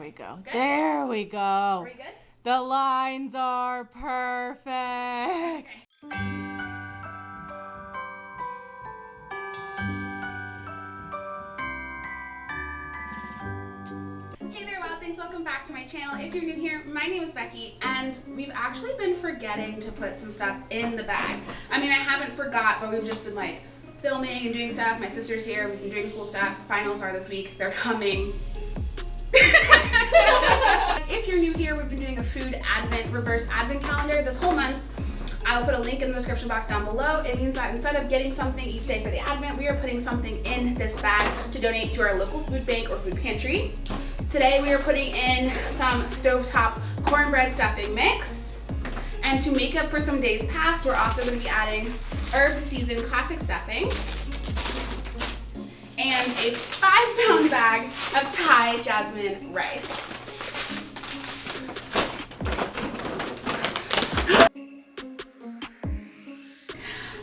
we go. Good? There we go. Are we good? The lines are perfect. Hey there, Wild Things. Welcome back to my channel. If you're new here, my name is Becky, and we've actually been forgetting to put some stuff in the bag. I mean, I haven't forgot, but we've just been like filming and doing stuff. My sister's here. We've been doing school stuff. Finals are this week. They're coming. If you're new here, we've been doing a food advent, reverse advent calendar this whole month. I'll put a link in the description box down below. It means that instead of getting something each day for the advent, we are putting something in this bag to donate to our local food bank or food pantry. Today we are putting in some stovetop cornbread stuffing mix. And to make up for some days past, we're also going to be adding herb seasoned classic stuffing and a 5-pound bag of Thai jasmine rice.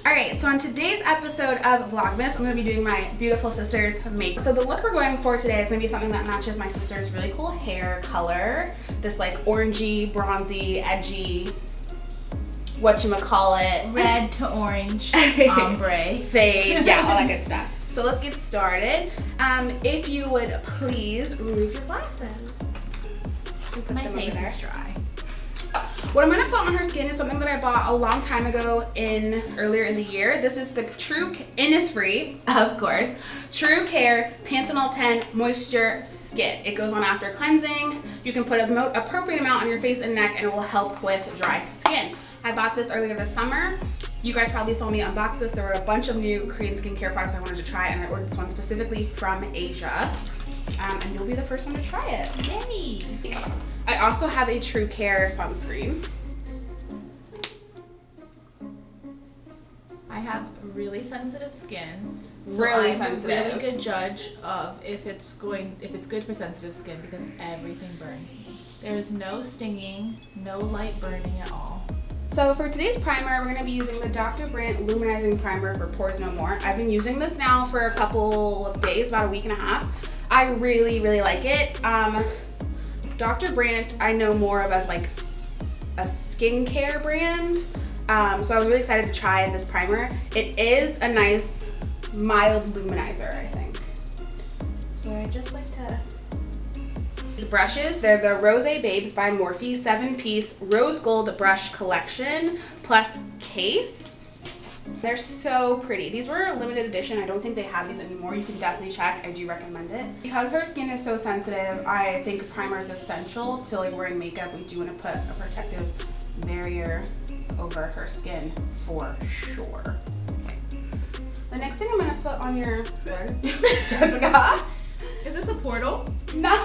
Alright, so on today's episode of Vlogmas, I'm going to be doing my beautiful sister's makeup. So the look we're going for today is going to be something that matches my sister's really cool hair color. This like orangey, bronzy, edgy, whatchamacallit. Red to orange, ombre. Fade, yeah, all that good stuff. So let's get started. If you would please remove your glasses. My face is dry. What I'm going to put on her skin is something that I bought a long time ago earlier in the year. This is the Innisfree, of course, True Care Panthenol 10 Moisture Skin. It goes on after cleansing. You can put an appropriate amount on your face and neck and it will help with dry skin. I bought this earlier this summer. You guys probably saw me unbox this. There were a bunch of new Korean skincare products I wanted to try, and I ordered this one specifically from Asia. And you'll be the first one to try it. Yay! I also have a True Care sunscreen. I have really sensitive skin. So Really I'm sensitive. a really good judge of if it's good for sensitive skin because everything burns. There's no stinging, no light burning at all. So for today's primer, we're going to be using the Dr. Brandt Luminizing Primer for Pores No More. I've been using this now for a couple of days, about a week and a half. I really, really like it. Dr. Brandt I know more of as like a skincare brand. So I was really excited to try this primer. It is a nice mild luminizer, I think. So I just like to... These brushes, they're the Rose Babes by Morphe 7-piece rose gold brush collection plus case. They're so pretty. These were a limited edition. I don't think they have these anymore. You can definitely check. I do recommend it. Because her skin is so sensitive, I think primer is essential to like wearing makeup. We do want to put a protective barrier over her skin for sure. Okay. The next thing I'm going to put on your... Jessica? Is this a portal? No!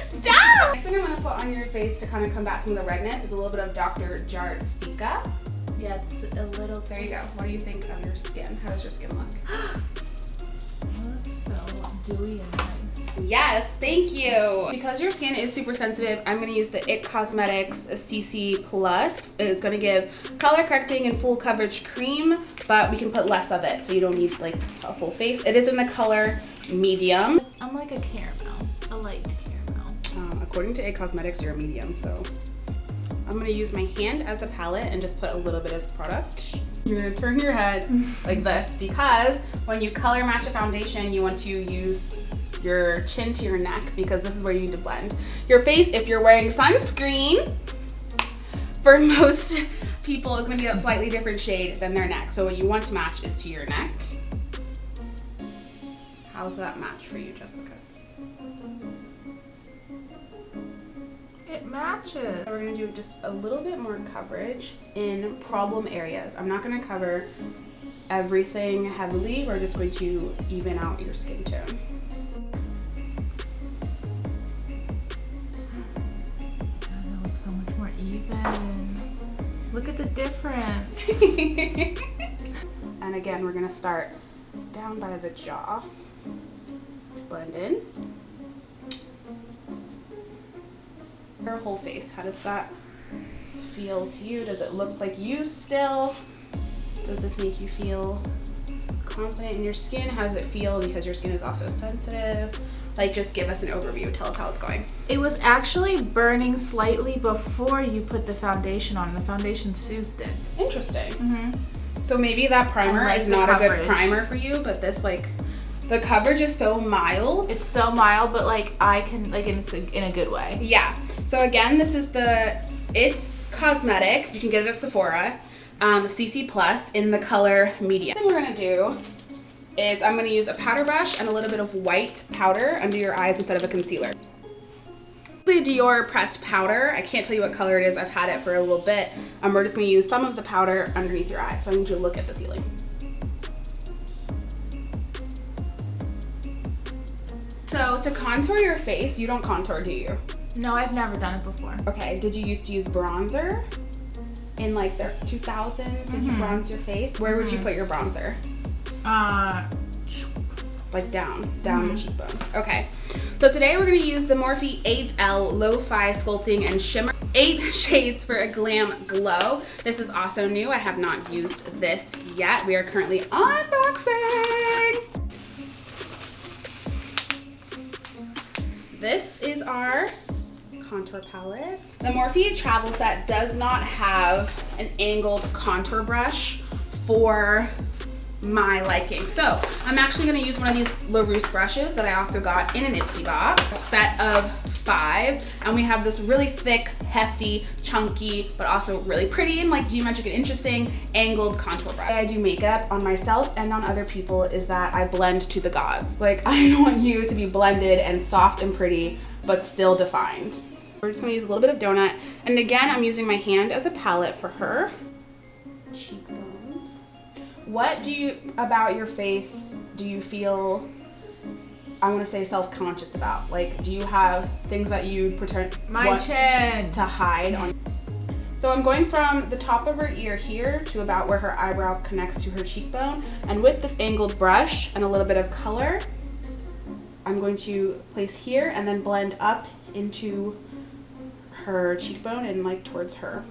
Stop! Next thing I'm going to put on your face to kind of combat some of the redness is a little bit of Dr. Jart Stika. Yeah, it's a little... There you go. What do you think of your skin? How does your skin look? So dewy and nice. Yes, thank you. Because your skin is super sensitive, I'm going to use the IT Cosmetics CC Plus. It's going to give color correcting and full coverage cream, but we can put less of it, so you don't need like a full face. It is in the color medium. I'm like a caramel, a light caramel. According to IT Cosmetics, you're a medium, so I'm going to use my hand as a palette and just put a little bit of product. You're going to turn your head like this because when you color match a foundation, you want to use your chin to your neck because this is where you need to blend. Your face, if you're wearing sunscreen, for most people is going to be a slightly different shade than their neck. So what you want to match is to your neck. How's that match for you, Jessica? It matches. We're going to do just a little bit more coverage in problem areas. I'm not going to cover everything heavily. We're just going to even out your skin tone. That looks so much more even. Look at the difference. And again, we're going to start down by the jaw. Blend in. Her whole face, how does that feel to you? Does it look like you still? Does this make you feel confident in your skin? How does it feel because your skin is also sensitive? like just give us an overview. Tell us how it's going. It was actually burning slightly before you put the foundation on. The foundation soothed it. Interesting. So maybe that primer is not a good primer for you, but this like, the coverage is so mild. It's so mild, but like I can, like it's in a good way. Yeah. So again, this is It's Cosmetic. You can get it at Sephora. CC Plus in the color medium. The thing we're gonna do is I'm gonna use a powder brush and a little bit of white powder under your eyes instead of a concealer. The Dior pressed powder. I can't tell you what color it is. I've had it for a little bit. We're just gonna use some of the powder underneath your eye. So I need you to look at the ceiling. So to contour your face, you don't contour, do you? No, I've never done it before. Okay, did you used to use bronzer? In like the 2000s, did you bronze your face? Where would you put your bronzer? Like down the cheekbones. Okay, so today we're gonna use the Morphe 8L Lo-Fi Sculpting and Shimmer. 8 shades for a glam glow. This is also new. I have not used this yet. We are currently unboxing. This is our contour palette. The Morphe travel set does not have an angled contour brush for my liking. So I'm actually gonna use one of these LaRousse brushes that I also got in an Ipsy box, a set of 5, and we have this really thick, hefty, chunky, but also really pretty and like geometric and interesting angled contour brush. I do makeup on myself and on other people is that I blend to the gods. Like I want you to be blended and soft and pretty, but still defined. We're just gonna use a little bit of donut. And again, I'm using my hand as a palette for her. Cheekbones. What about your face do you feel, I wanna say self-conscious about? Like, do you have things that you pretend My chin to hide on? So I'm going from the top of her ear here to about where her eyebrow connects to her cheekbone. And with this angled brush and a little bit of color, I'm going to place here and then blend up into her cheekbone and like towards her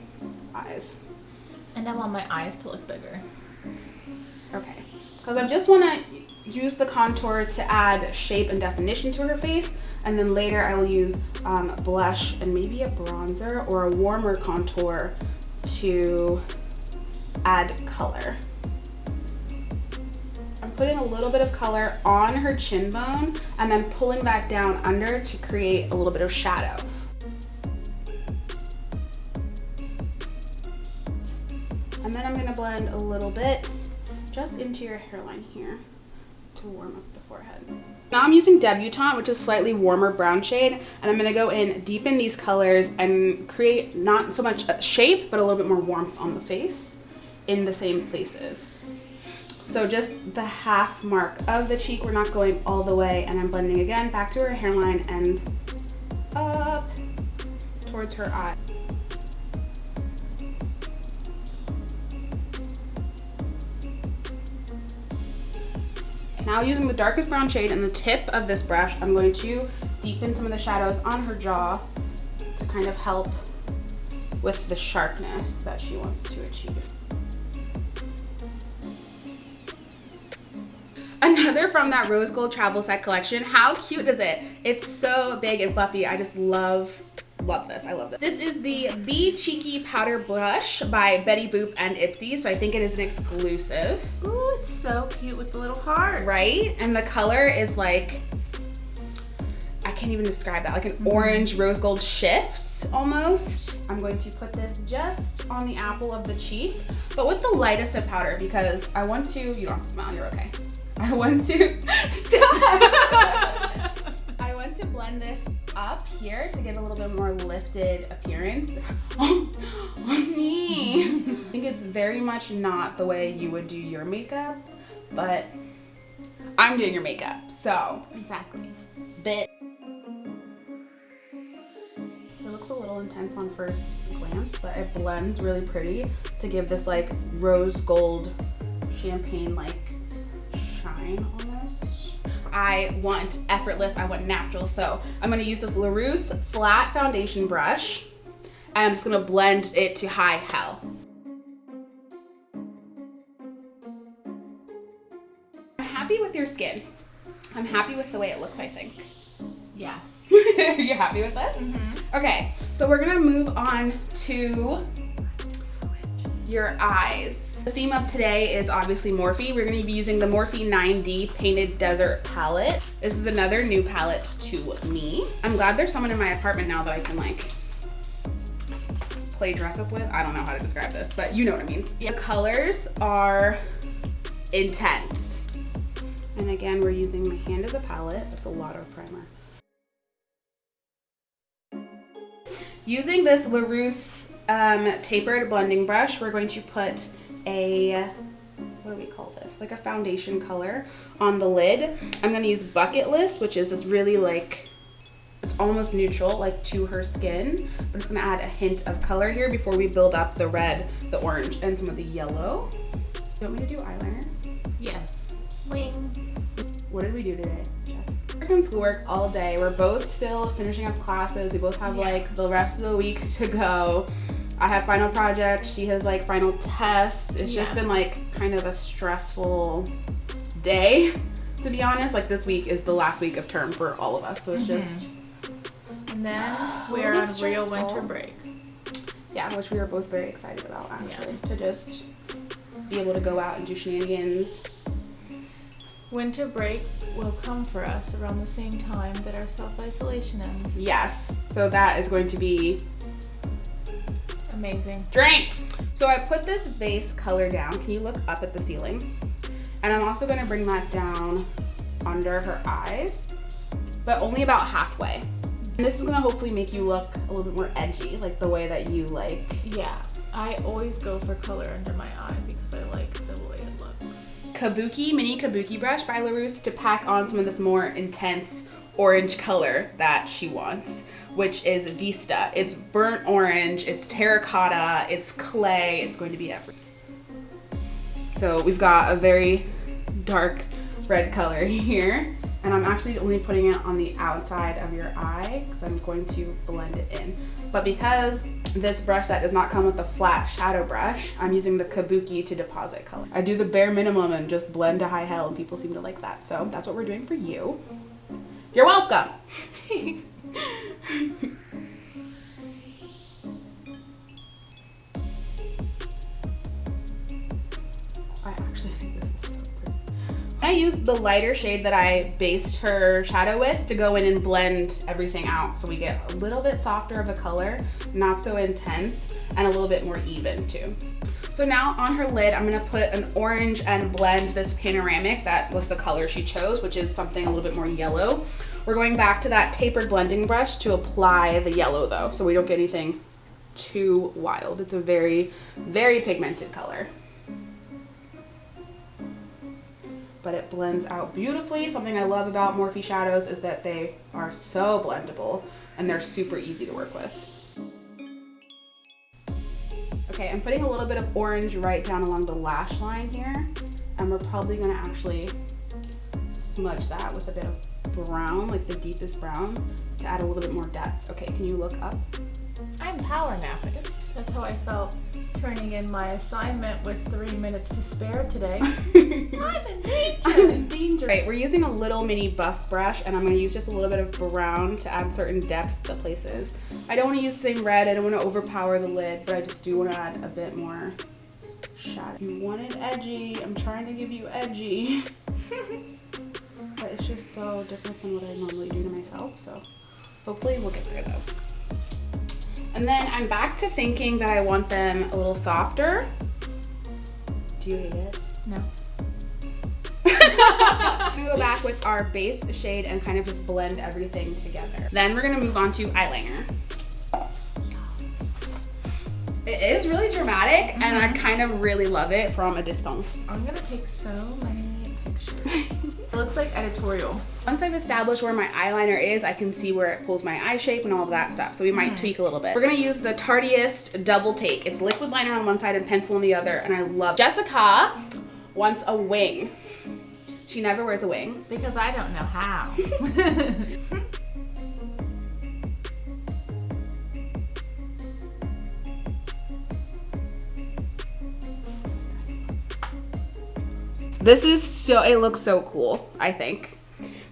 eyes. And I want my eyes to look bigger. Okay, because I just want to use the contour to add shape and definition to her face, and then later I will use blush and maybe a bronzer or a warmer contour to add color. I'm putting a little bit of color on her chin bone and then pulling that down under to create a little bit of shadow. And then I'm gonna blend a little bit just into your hairline here to warm up the forehead. Now I'm using Debutante, which is slightly warmer brown shade, and I'm gonna go in, deepen these colors, and create not so much shape, but a little bit more warmth on the face in the same places. So just the half mark of the cheek, we're not going all the way, and I'm blending again back to her hairline and up towards her eye. Now using the darkest brown shade and the tip of this brush, I'm going to deepen some of the shadows on her jaw to kind of help with the sharpness that she wants to achieve. Another from that rose gold travel set collection. How cute is it? It's so big and fluffy. I just love this. I love this. This is the Be Cheeky Powder Brush by Betty Boop and Ipsy, so I think it is an exclusive. Ooh, it's so cute with the little heart. Right? And the color is like, I can't even describe that, like an orange rose gold shift almost. I'm going to put this just on the apple of the cheek, but with the lightest of powder because I want to, you don't have to smile, you're okay. I want to, stop! I want to blend this up here to give a little bit more lifted appearance on me. I think it's very much not the way you would do your makeup, but I'm doing your makeup, so. Exactly. Bit. It looks a little intense on first glance, but it blends really pretty to give this like rose gold champagne like shine almost. I want effortless, I want natural, so I'm gonna use this LaRousse flat foundation brush and I'm just gonna blend it to high hell. I'm happy with your skin. I'm happy with the way it looks, I think. Yes. Are you happy with this? Mm-hmm. Okay, so we're gonna move on to your eyes. The theme of today is obviously Morphe. We're gonna be using the Morphe 9D Painted Desert palette. This is another new palette to me. I'm glad there's someone in my apartment now that I can like play dress up with. I don't know how to describe this, but you know what I mean. The colors are intense. And again, we're using my hand as a palette. That's a lot of primer. Using this LaRousse tapered blending brush, we're going to put a, what do we call this? Like a foundation color on the lid. I'm going to use Bucket List, which is this really like, it's almost neutral, like to her skin, but it's going to add a hint of color here before we build up the red, the orange, and some of the yellow. You want me to do eyeliner? Yes. Wing. What did we do today? Working schoolwork all day. We're both still finishing up classes. We both have like the rest of the week to go. I have final projects. She has like final tests. It's just been like kind of a stressful day, to be honest. Like this week is the last week of term for all of us. So it's just. And then we're on real winter break. Yeah, which we were both very excited about actually. To just be able to go out and do shenanigans. Winter break will come for us around the same time that our self-isolation ends. Yes, so that is going to be amazing. Drinks! So I put this base color down. Can you look up at the ceiling? And I'm also gonna bring that down under her eyes, but only about halfway. And this is gonna hopefully make you look a little bit more edgy, like the way that you like. Yeah, I always go for color under my eye because I like the way it looks. Mini Kabuki brush by LaRousse to pack on some of this more intense orange color that she wants, which is Vista. It's burnt orange, it's terracotta, it's clay, it's going to be everything. So we've got a very dark red color here, and I'm actually only putting it on the outside of your eye because I'm going to blend it in. But because this brush set does not come with a flat shadow brush, I'm using the Kabuki to deposit color. I do the bare minimum and just blend to high hell, and people seem to like that. So that's what we're doing for you. You're welcome. I actually think this is so pretty. I used the lighter shade that I based her shadow with to go in and blend everything out so we get a little bit softer of a color, not so intense, and a little bit more even too. So now on her lid, I'm gonna put an orange and blend this panoramic. That was the color she chose, which is something a little bit more yellow. We're going back to that tapered blending brush to apply the yellow though, so we don't get anything too wild. It's a very, very pigmented color. But it blends out beautifully. Something I love about Morphe shadows is that they are so blendable and they're super easy to work with. Okay, I'm putting a little bit of orange right down along the lash line here, and we're probably gonna actually smudge that with a bit of brown, like the deepest brown, to add a little bit more depth. Okay, can you look up? I'm power napping. That's how I felt turning in my assignment with 3 minutes to spare today. I'm in danger. Right, we're using a little mini buff brush, and I'm gonna use just a little bit of brown to add certain depths to places. I don't wanna use the same red, I don't wanna overpower the lid, but I just do wanna add a bit more shadow. You want it edgy, I'm trying to give you edgy. But it's just so different than what I normally do to myself, so hopefully we'll get there though. And then I'm back to thinking that I want them a little softer. Do you hate it? No. We go back with our base shade and kind of just blend everything together. Then we're gonna move on to eyeliner. It is really dramatic, and I kind of really love it from a distance. I'm gonna take so many pictures. It looks like editorial. Once I've established where my eyeliner is, I can see where it pulls my eye shape and all of that stuff. So we might tweak a little bit. We're gonna use the Tardiest Double Take. It's liquid liner on one side and pencil on the other, and I love it. Jessica wants a wing. She never wears a wing. Because I don't know how. This is so, it looks so cool, I think.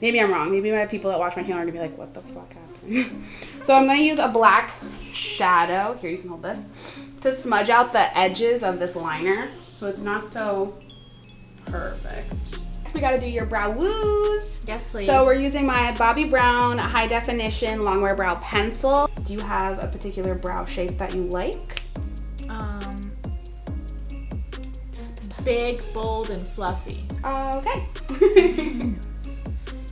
Maybe I'm wrong. Maybe my people that watch my channel are going to be like, what the fuck happened? So I'm going to use a black shadow. Here, you can hold this. To smudge out the edges of this liner. So it's not so perfect. We got to do your brow woos. Yes, please. So we're using my Bobbi Brown High Definition Longwear Brow Pencil. Do you have a particular brow shape that you like? Big, bold, and fluffy. Okay.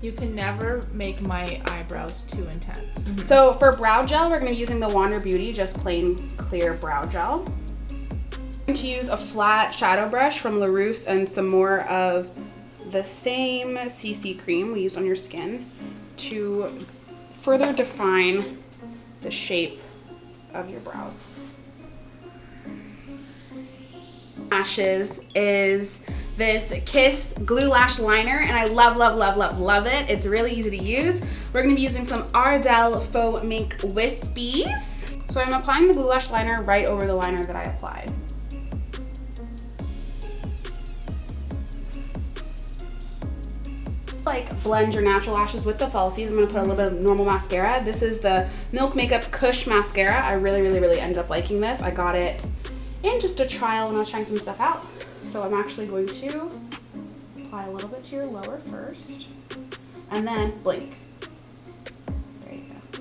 You can never make my eyebrows too intense. Mm-hmm. So for brow gel, we're going to be using the Wander Beauty, just plain clear brow gel. I'm going to use a flat shadow brush from LaRousse and some more of the same CC cream we use on your skin to further define the shape of your brows. Lashes is this Kiss Glue Lash Liner, and I love, love, love, love, love it. It's really easy to use. We're going to be using some Ardell Faux Mink Wispies. So I'm applying the Glue Lash Liner right over the liner that I applied. Like blend your natural lashes with the falsies. I'm going to put a little bit of normal mascara. This is the Milk Makeup Kush Mascara. I really, really, really ended up liking this. I got it in just a trial when I was trying some stuff out. So I'm actually going to apply a little bit to your lower first, and then blink. There you go.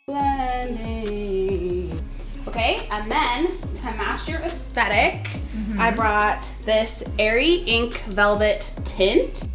Blending. Okay, and then to match your aesthetic, I brought this Airy Ink Velvet Tint.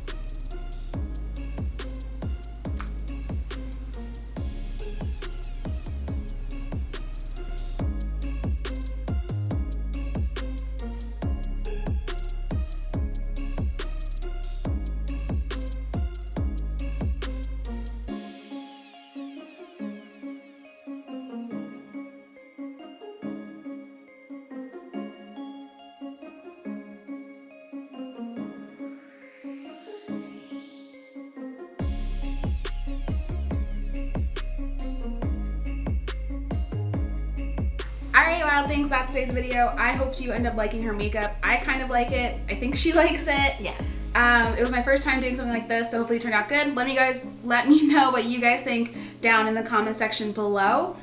Alright, Wild Things, that's today's video. I hope you end up liking her makeup. I kind of like it. I think she likes it. Yes. It was my first time doing something like this, so hopefully it turned out good. Let me know what you guys think down in the comment section below.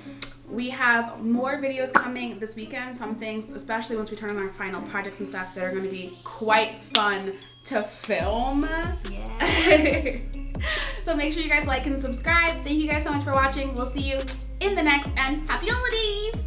We have more videos coming this weekend. Some things, especially once we turn on our final projects and stuff, that are going to be quite fun to film. Yeah. So make sure you guys like and subscribe. Thank you guys so much for watching. We'll see you in the next, and happy holidays!